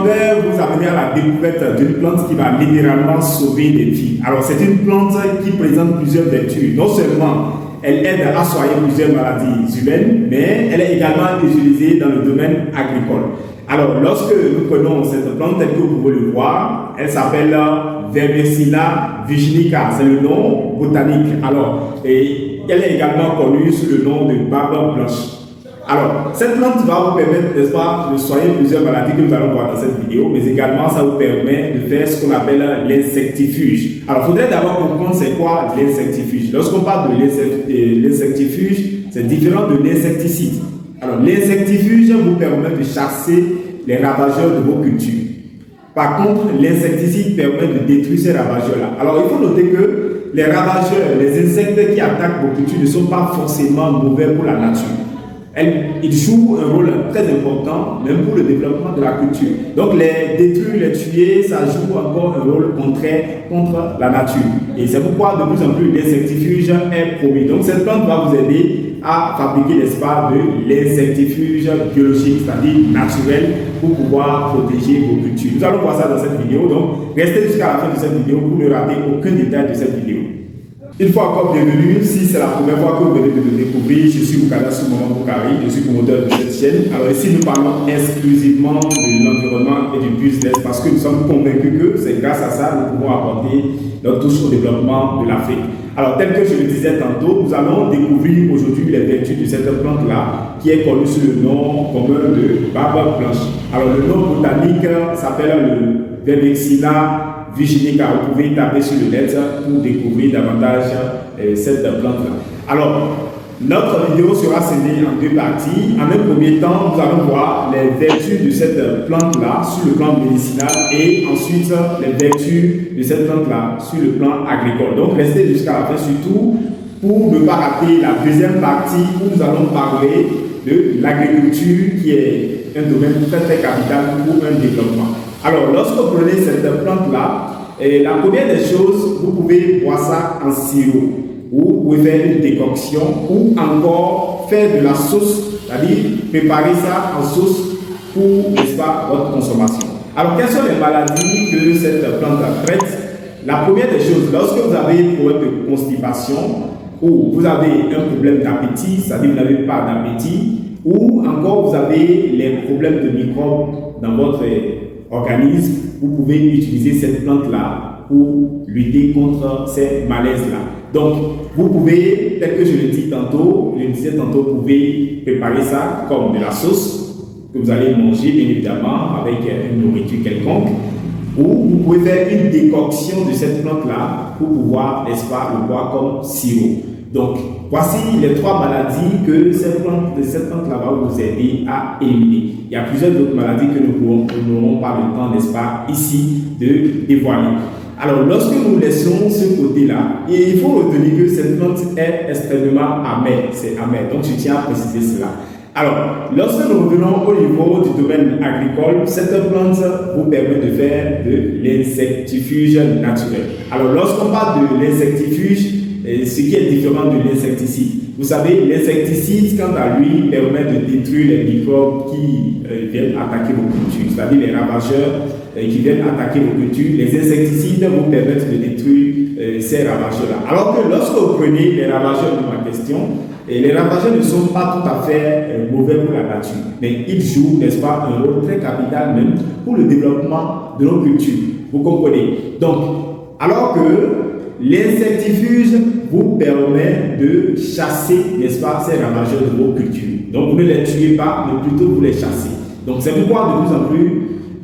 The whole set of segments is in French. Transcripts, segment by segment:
vais vous amener à la découverte d'une plante qui va littéralement sauver des vies. Alors, c'est une plante qui présente plusieurs vertus. Non seulement elle aide à soigner plusieurs maladies humaines, mais elle est également utilisée dans le domaine agricole. Alors, lorsque nous prenons cette plante, telle que vous pouvez le voir, elle s'appelle Verbexilla virginica, c'est le nom botanique. Alors, et elle est également connue sous le nom de barbe blanche. Alors, cette plante va vous permettre, n'est-ce pas, de soigner plusieurs maladies que nous allons voir dans cette vidéo, mais également ça vous permet de faire ce qu'on appelle l'insectifuge. Alors, il faudrait d'abord comprendre c'est quoi l'insectifuge. Lorsqu'on parle de l'insectifuge, c'est différent de l'insecticide. Alors, l'insectifuge vous permet de chasser les ravageurs de vos cultures. Par contre, l'insecticide permet de détruire ces ravageurs-là. Alors, il faut noter que les ravageurs, les insectes qui attaquent vos cultures ne sont pas forcément mauvais pour la nature. Ils jouent un rôle très important, même pour le développement de la culture. Donc, les détruire, les tuer, ça joue encore un rôle contraire contre la nature. Et c'est pourquoi, de plus en plus, l'insectifuge est promis. Donc, cette plante va vous aider à fabriquer, n'est-ce pas, de l'insectifuge biologique, c'est-à-dire naturel, pour pouvoir protéger vos cultures. Nous allons voir ça dans cette vidéo. Donc, restez jusqu'à la fin de cette vidéo pour ne rater aucun détail de cette vidéo. Une fois encore, bienvenue. Si c'est la première fois que vous venez de me découvrir, je suis Bukada Soumaman Boukari, je suis promoteur de cette chaîne. Alors ici, nous parlons exclusivement de l'environnement et du business parce que nous sommes convaincus que c'est grâce à ça que nous pouvons apporter notre touche au développement de l'Afrique. Alors, tel que je le disais tantôt, nous allons découvrir aujourd'hui les vertus de cette plante-là qui est connue sous le nom commun de barbe blanche. Alors, le nom botanique s'appelle le Verbexilla virginica. Vous pouvez taper sur le net pour découvrir davantage cette plante-là. Alors, notre vidéo sera scindée en deux parties. En un premier temps, nous allons voir les vertus de cette plante-là sur le plan médicinal et ensuite les vertus de cette plante-là sur le plan agricole. Donc, restez jusqu'à la fin surtout pour ne pas rater la deuxième partie où nous allons parler de l'agriculture qui est un domaine très très capital pour un développement. Alors, lorsque vous prenez cette plante-là, la première des choses, vous pouvez boire ça en sirop, ou vous pouvez faire une décoction, ou encore faire de la sauce, c'est-à-dire préparer ça en sauce pour, n'est-ce pas, votre consommation. Alors, quelles sont les maladies que cette plante traite? La première des choses, lorsque vous avez un problème de constipation, ou vous avez un problème d'appétit, c'est-à-dire que vous n'avez pas d'appétit, ou encore vous avez les problèmes de microbes dans votre organisme, vous pouvez utiliser cette plante-là pour lutter contre ces malaises-là. Donc, vous pouvez, tel que je le disais tantôt, vous pouvez préparer ça comme de la sauce que vous allez manger, bien évidemment, avec une nourriture quelconque, ou vous pouvez faire une décoction de cette plante-là pour pouvoir, n'est-ce pas, le boire comme sirop. Donc, voici les trois maladies que cette plante-là va vous aider à éliminer. Il y a plusieurs autres maladies que nous n'aurons pas le temps, n'est-ce pas, ici, de dévoiler. Alors, lorsque nous laissons ce côté-là, il faut retenir que cette plante est extrêmement amère. C'est amer. Donc, je tiens à préciser cela. Alors, lorsque nous revenons au niveau du domaine agricole, cette plante vous permet de faire de l'insectifuge naturel. Alors, lorsqu'on parle de l'insectifuge, ce qui est différent de l'insecticide. Vous savez, l'insecticide, quant à lui, permet de détruire les microbes qui viennent attaquer vos cultures, c'est-à-dire les ravageurs qui viennent attaquer vos cultures. Les insecticides vous permettent de détruire ces ravageurs-là. Alors que lorsque vous prenez les ravageurs de ma question, les ravageurs ne sont pas tout à fait mauvais pour la nature, mais ils jouent, n'est-ce pas, un rôle très capital même pour le développement de nos cultures. Vous comprenez? Donc, alors que l'insectifuge vous permet de chasser, n'est-ce pas, ces ravageurs de vos cultures. Donc, vous ne les tuez pas, mais plutôt vous les chassez. Donc, c'est pourquoi de plus en plus,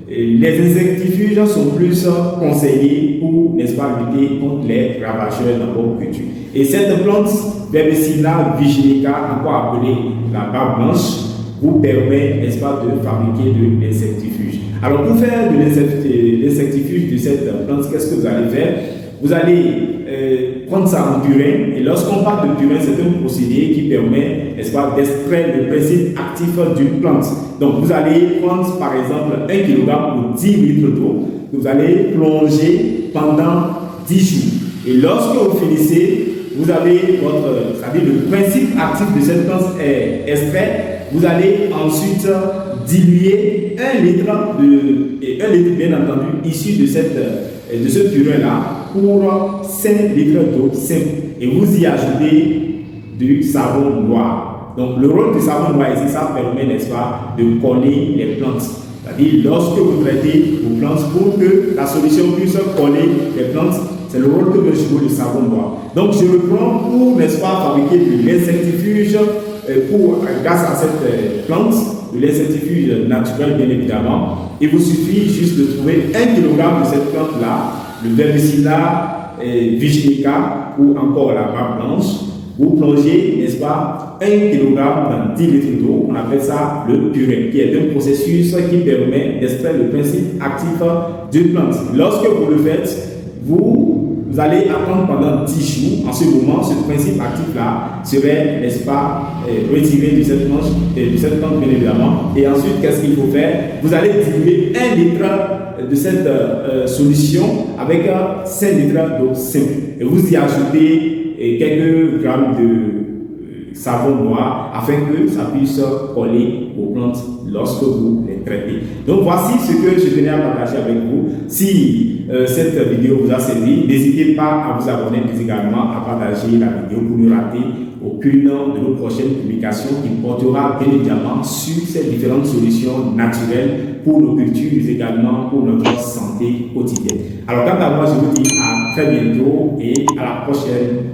les insectifuges sont plus conseillés pour, n'est-ce pas, lutter contre les ravageurs dans vos cultures. Et cette plante, Verbexilla virginica, encore appelée la barbe blanche, vous permet, n'est-ce pas, de fabriquer de l'insectifuge. Alors, pour faire de l'insectifuge de cette plante, qu'est-ce que vous allez faire? Vous allez prendre ça en purin, et lorsqu'on parle de purin, c'est un procédé qui permet, n'est-ce pas, d'extraire le principe actif d'une plante. Donc, vous allez prendre par exemple 1 kg ou 10 litres d'eau, que vous allez plonger pendant 10 jours. Et lorsque vous finissez, vous avez c'est-à-dire le principe actif de cette plante est extrait, vous allez ensuite diluer et 1 litre bien entendu issu de ce purée-là pour 5 litres d'eau simple. Et vous y ajoutez du savon noir. Donc le rôle du savon noir ici, ça permet, n'est-ce pas, de coller les plantes. C'est-à-dire, lorsque vous traitez vos plantes, pour que la solution puisse coller les plantes, c'est le rôle que veut jouer le savon noir. Donc, je reprends pour, n'est-ce pas, fabriquer de l'insectifuge grâce à cette plante, de l'insectifuge naturel, bien évidemment. Il vous suffit juste de trouver 1 kg de cette plante-là, le Vermicilla Viginica ou encore la barbe blanche. Vous plongez, n'est-ce pas, 1 kg dans 10 litres d'eau, on appelle ça le purée, qui est un processus qui permet d'extraire le principe actif d'une plante. Lorsque vous le faites, vous allez attendre pendant 10 jours. En ce moment, ce principe actif-là serait, n'est-ce pas, retiré de cette plante, bien évidemment. Et ensuite, qu'est-ce qu'il faut faire? Vous allez diluer 1 litre de cette solution avec 5 litres d'eau simple. Et vous y ajoutez quelques grammes de savon noir afin que ça puisse coller aux plantes lorsque vous les traitez. Donc voici ce que je tenais à partager avec vous. Si cette vidéo vous a servi, n'hésitez pas à vous abonner, mais également à partager la vidéo pour ne rater aucune de nos prochaines publications qui portera bien évidemment sur ces différentes solutions naturelles pour nos cultures, mais également pour notre santé quotidienne. Alors quant à moi, je vous dis à très bientôt et à la prochaine